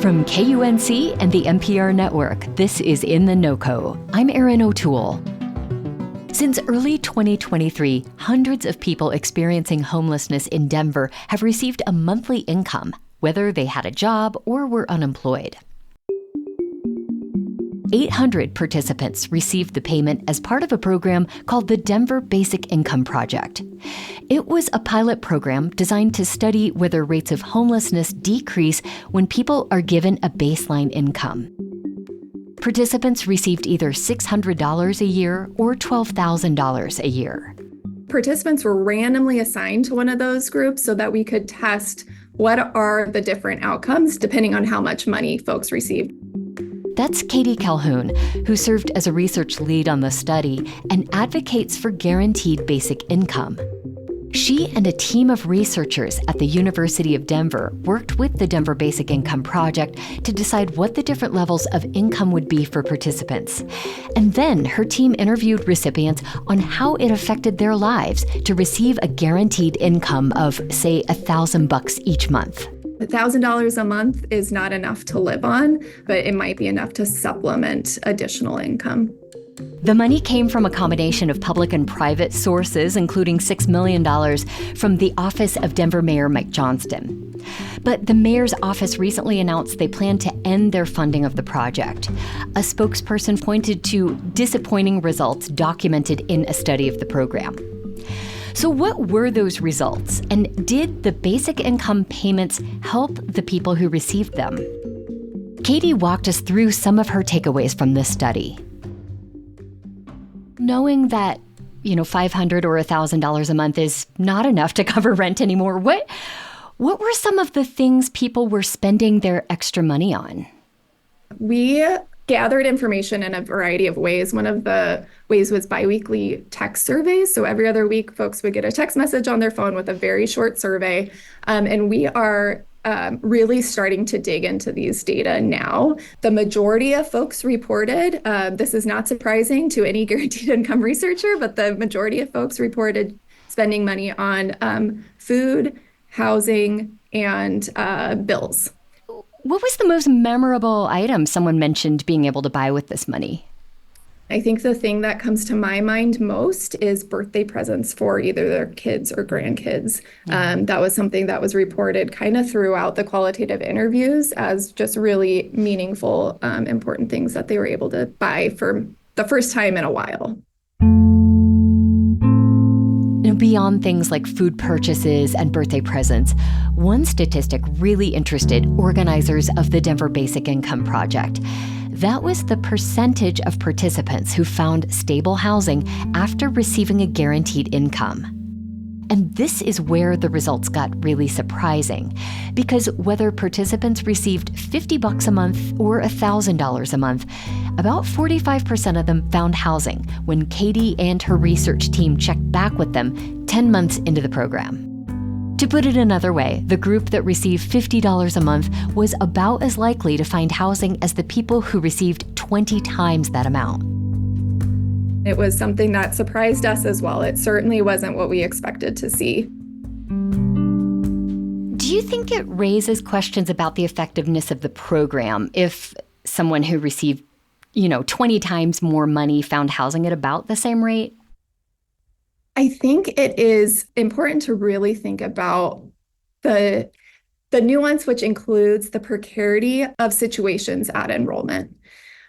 From KUNC and the NPR network, this is In The NoCo. I'm Erin O'Toole. Since early 2023, hundreds of people experiencing homelessness in Denver have received a monthly income, whether they had a job or were unemployed. 800 participants received the payment as part of a program called the Denver Basic Income Project. It was a pilot program designed to study whether rates of homelessness decrease when people are given a baseline income. Participants received either $600 a year or $12,000 a year. Participants were randomly assigned to one of those groups so that we could test what are the different outcomes depending on how much money folks received. That's Katie Calhoun, who served as a research lead on the study and advocates for guaranteed basic income. She and a team of researchers at the University of Denver worked with the Denver Basic Income Project to decide what the different levels of income would be for participants. And then her team interviewed recipients on how it affected their lives to receive a guaranteed income of, say, $1,000 each month. $1,000 a month is not enough to live on, but it might be enough to supplement additional income. The money came from a combination of public and private sources, including $6 million from the office of Denver Mayor Mike Johnston. But the mayor's office recently announced they plan to end their funding of the project. A spokesperson pointed to disappointing results documented in a study of the program. So what were those results? And did the basic income payments help the people who received them? Katie walked us through some of her takeaways from this study. Knowing that, $500 or $1,000 a month is not enough to cover rent anymore, what were some of the things people were spending their extra money on? We gathered information in a variety of ways. One of the ways was biweekly text surveys. So every other week, folks would get a text message on their phone with a very short survey. And we are really starting to dig into these data now. The majority of folks reported, this is not surprising to any guaranteed income researcher, but the majority of folks reported spending money on food, housing, and bills. What was the most memorable item someone mentioned being able to buy with this money? I think the thing that comes to my mind most is birthday presents for either their kids or grandkids. That was something that was reported kind of throughout the qualitative interviews as just really meaningful, important things that they were able to buy for the first time in a while. Beyond things like food purchases and birthday presents, one statistic really interested organizers of the Denver Basic Income Project. That was the percentage of participants who found stable housing after receiving a guaranteed income. And this is where the results got really surprising, because whether participants received $50 a month or $1,000 a month, about 45% of them found housing when Katie and her research team checked back with them 10 months into the program. To put it another way, the group that received $50 a month was about as likely to find housing as the people who received 20 times that amount. It was something that surprised us as well. It certainly wasn't what we expected to see. Do you think it raises questions about the effectiveness of the program if someone who received, 20 times more money found housing at about the same rate? I think it is important to really think about the nuance, which includes the precarity of situations at enrollment.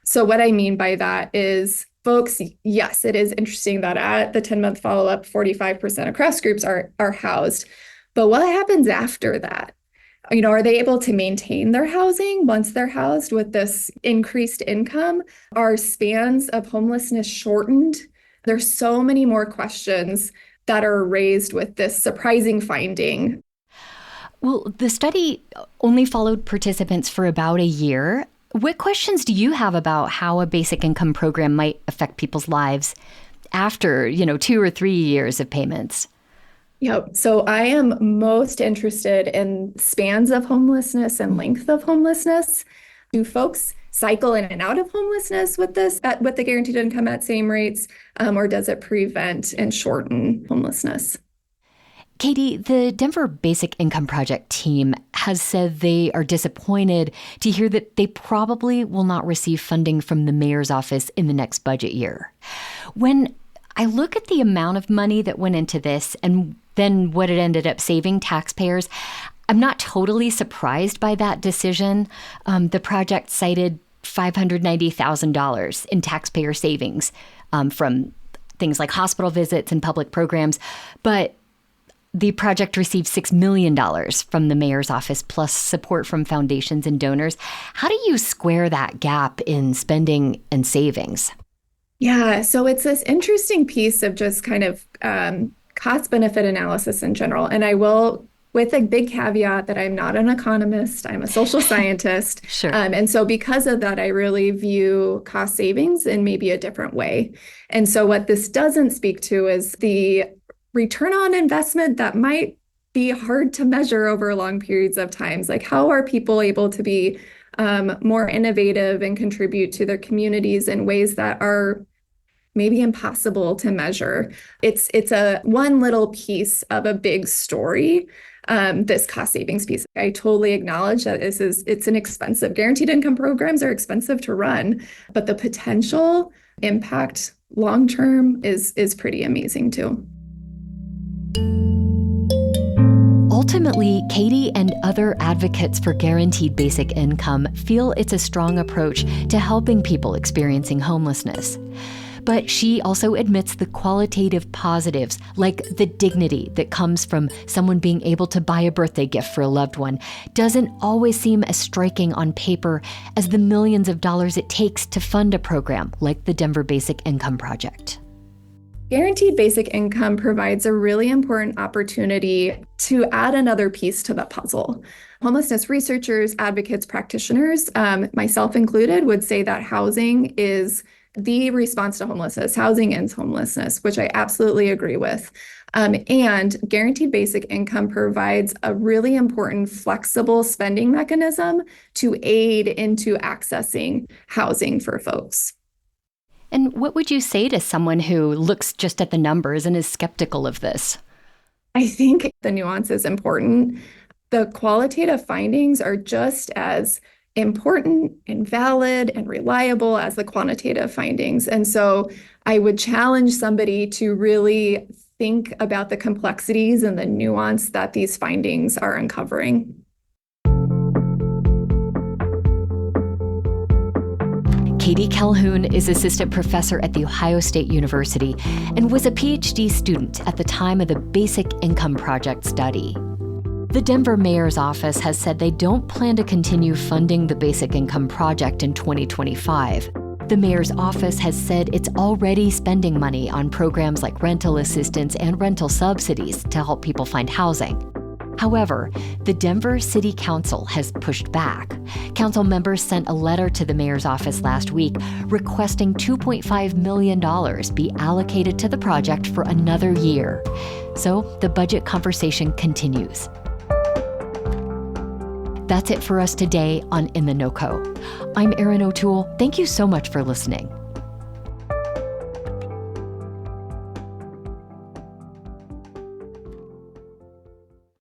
So what I mean by that is, folks, yes, it is interesting that at the 10-month follow-up, 45% across groups are housed. But what happens after that? Are they able to maintain their housing once they're housed with this increased income? Are spans of homelessness shortened? There's so many more questions that are raised with this surprising finding. Well, the study only followed participants for about a year. What questions do you have about how a basic income program might affect people's lives after, 2 or 3 years of payments? So I am most interested in spans of homelessness and length of homelessness. Do folks cycle in and out of homelessness with the guaranteed income at same rates, or does it prevent and shorten homelessness? Katie, the Denver Basic Income Project team has said they are disappointed to hear that they probably will not receive funding from the mayor's office in the next budget year. When I look at the amount of money that went into this and then what it ended up saving taxpayers, I'm not totally surprised by that decision. The project cited $590,000 in taxpayer savings from things like hospital visits and public programs, but the project received $6 million from the mayor's office, plus support from foundations and donors. How do you square that gap in spending and savings? Yeah, so it's this interesting piece of just kind of cost-benefit analysis in general. And I will, with a big caveat that I'm not an economist, I'm a social scientist. Sure. And so because of that, I really view cost savings in maybe a different way. And so what this doesn't speak to is the return on investment that might be hard to measure over long periods of times. Like, how are people able to be more innovative and contribute to their communities in ways that are maybe impossible to measure? It's a one little piece of a big story, this cost savings piece. I totally acknowledge that it's an expensive, guaranteed income programs are expensive to run, but the potential impact long-term is pretty amazing too. Ultimately, Katie and other advocates for guaranteed basic income feel it's a strong approach to helping people experiencing homelessness. But she also admits the qualitative positives, like the dignity that comes from someone being able to buy a birthday gift for a loved one, doesn't always seem as striking on paper as the millions of dollars it takes to fund a program like the Denver Basic Income Project. Guaranteed basic income provides a really important opportunity to add another piece to the puzzle. Homelessness researchers, advocates, practitioners, myself included, would say that housing is the response to homelessness. Housing ends homelessness, which I absolutely agree with. And guaranteed basic income provides a really important flexible spending mechanism to aid into accessing housing for folks. And what would you say to someone who looks just at the numbers and is skeptical of this? I think the nuance is important. The qualitative findings are just as important and valid and reliable as the quantitative findings. And so I would challenge somebody to really think about the complexities and the nuance that these findings are uncovering. Katie Calhoun is assistant professor at The Ohio State University and was a PhD student at the time of the Basic Income Project study. The Denver mayor's office has said they don't plan to continue funding the Basic Income Project in 2025. The mayor's office has said it's already spending money on programs like rental assistance and rental subsidies to help people find housing. However, the Denver City Council has pushed back. Council members sent a letter to the mayor's office last week requesting $2.5 million be allocated to the project for another year. So the budget conversation continues. That's it for us today on In The NoCo. I'm Erin O'Toole. Thank you so much for listening.